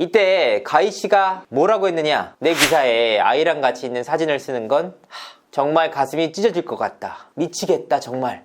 이때 가희씨가 뭐라고 했느냐? 내 기사에 아이랑 같이 있는 사진을 쓰는 건 정말 가슴이 찢어질 것 같다. 미치겠다 정말.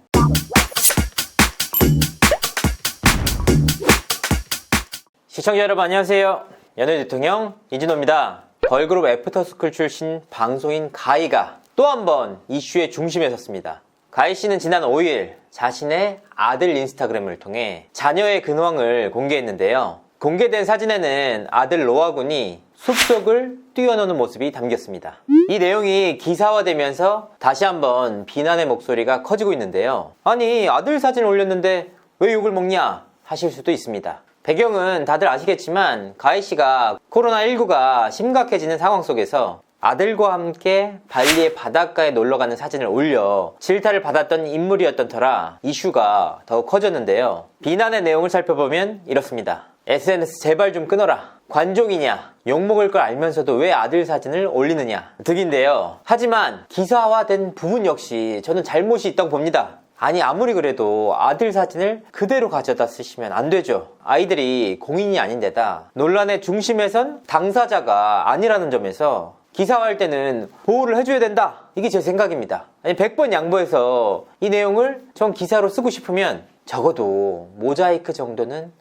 시청자 여러분 안녕하세요. 연애 대통령 이진호입니다. 걸그룹 애프터스쿨 출신 방송인 가희가 또 한 번 이슈의 중심에 섰습니다. 가희씨는 지난 5일 자신의 아들 인스타그램을 통해 자녀의 근황을 공개했는데요. 공개된 사진에는 아들 로아 군이 숲속을 뛰어노는 모습이 담겼습니다. 이 내용이 기사화되면서 다시 한번 비난의 목소리가 커지고 있는데요. 아니 아들 사진 올렸는데 왜 욕을 먹냐 하실 수도 있습니다. 배경은 다들 아시겠지만 가희씨가 코로나19가 심각해지는 상황 속에서 아들과 함께 발리의 바닷가에 놀러가는 사진을 올려 질타를 받았던 인물이었던 터라 이슈가 더욱 커졌는데요. 비난의 내용을 살펴보면 이렇습니다. SNS 제발 좀 끊어라. 관종이냐? 욕먹을 걸 알면서도 왜 아들 사진을 올리느냐 득인데요. 하지만 기사화된 부분 역시 저는 잘못이 있다고 봅니다. 아니 아무리 그래도 아들 사진을 그대로 가져다 쓰시면 안 되죠. 아이들이 공인이 아닌데다 논란의 중심에선 당사자가 아니라는 점에서 기사화할 때는 보호를 해줘야 된다. 이게 제 생각입니다. 아니 100번 양보해서 이 내용을 전 기사로 쓰고 싶으면 적어도 모자이크 정도는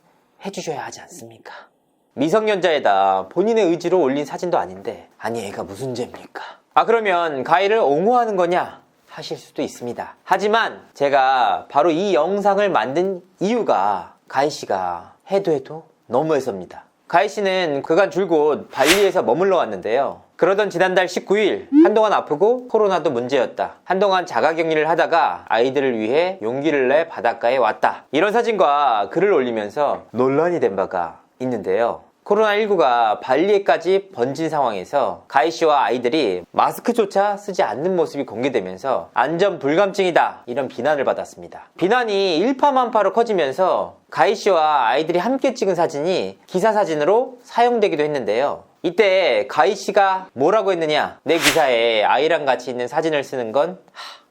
해주셔야 하지 않습니까? 미성년자에다 본인의 의지로 올린 사진도 아닌데 아니 애가 무슨 죄입니까? 그러면 가희를 옹호하는 거냐 하실 수도 있습니다. 하지만 제가 바로 이 영상을 만든 이유가 가희씨가 해도 너무해서입니다. 가희씨는 그간 줄곧 발리에서 머물러 왔는데요. 그러던 지난달 19일 한동안 아프고 코로나도 문제였다. 한동안 자가격리를 하다가 아이들을 위해 용기를 내 바닷가에 왔다. 이런 사진과 글을 올리면서 논란이 된 바가 있는데요. 코로나19가 발리에까지 번진 상황에서 가희씨와 아이들이 마스크조차 쓰지 않는 모습이 공개되면서 안전 불감증이다 이런 비난을 받았습니다. 비난이 일파만파로 커지면서 가희씨와 아이들이 함께 찍은 사진이 기사 사진으로 사용되기도 했는데요. 이때 가희씨가 뭐라고 했느냐? 내 기사에 아이랑 같이 있는 사진을 쓰는 건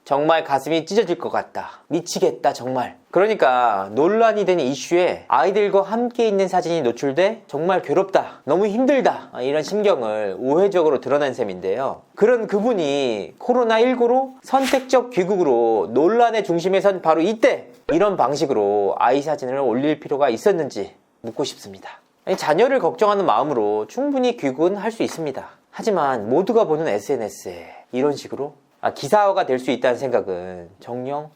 정말 가슴이 찢어질 것 같다. 미치겠다 정말. 그러니까 논란이 된 이슈에 아이들과 함께 있는 사진이 노출돼 정말 괴롭다. 너무 힘들다. 이런 심경을 우회적으로 드러낸 셈인데요. 그런 그분이 코로나19로 선택적 귀국으로 논란의 중심에 선 바로 이때 이런 방식으로 아이 사진을 올릴 필요가 있었는지 묻고 싶습니다. 자녀를 걱정하는 마음으로 충분히 귀국은 할 수 있습니다. 하지만 모두가 보는 SNS에 이런 식으로 기사화가 될 수 있다는 생각은 정녕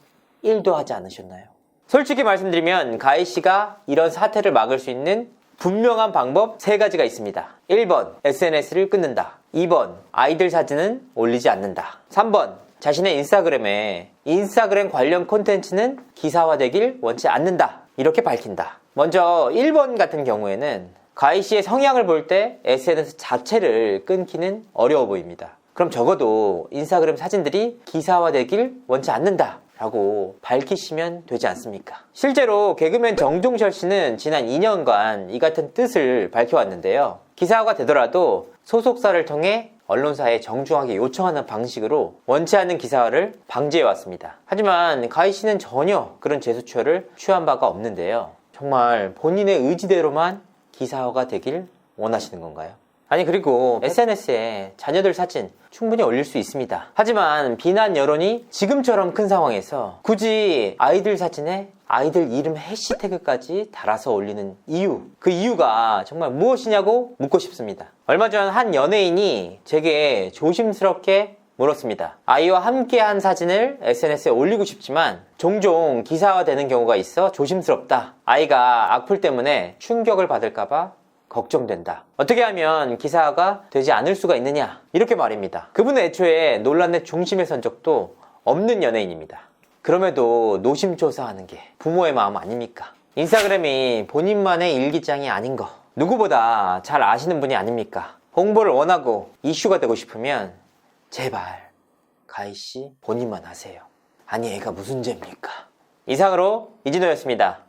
1도 하지 않으셨나요? 솔직히 말씀드리면 가희씨가 이런 사태를 막을 수 있는 분명한 방법 3가지가 있습니다. 1번 SNS를 끊는다. 2번 아이들 사진은 올리지 않는다. 3번 자신의 인스타그램에 인스타그램 관련 콘텐츠는 기사화되길 원치 않는다. 이렇게 밝힌다. 먼저 1번 같은 경우에는 가희씨의 성향을 볼 때 SNS 자체를 끊기는 어려워 보입니다. 그럼 적어도 인스타그램 사진들이 기사화되길 원치 않는다 라고 밝히시면 되지 않습니까? 실제로 개그맨 정종철 씨는 지난 2년간 이 같은 뜻을 밝혀왔는데요. 기사화가 되더라도 소속사를 통해 언론사에 정중하게 요청하는 방식으로 원치 않는 기사화를 방지해왔습니다. 하지만 가희씨는 전혀 그런 제스처를 취한 바가 없는데요. 정말 본인의 의지대로만 기사화가 되길 원하시는 건가요? 아니 그리고 SNS에 자녀들 사진 충분히 올릴 수 있습니다. 하지만 비난 여론이 지금처럼 큰 상황에서 굳이 아이들 사진에 아이들 이름 해시태그까지 달아서 올리는 이유, 그 이유가 정말 무엇이냐고 묻고 싶습니다. 얼마 전 한 연예인이 제게 조심스럽게 물었습니다. 아이와 함께한 사진을 SNS에 올리고 싶지만 종종 기사화되는 경우가 있어 조심스럽다. 아이가 악플 때문에 충격을 받을까봐 걱정된다. 어떻게 하면 기사화가 되지 않을 수가 있느냐 이렇게 말입니다. 그분은 애초에 논란의 중심에 선 적도 없는 연예인입니다. 그럼에도 노심초사하는 게 부모의 마음 아닙니까? 인스타그램이 본인만의 일기장이 아닌 거 누구보다 잘 아시는 분이 아닙니까? 홍보를 원하고 이슈가 되고 싶으면 제발 가희씨 본인만 하세요. 아니 애가 무슨 죄입니까? 이상으로 이진호였습니다.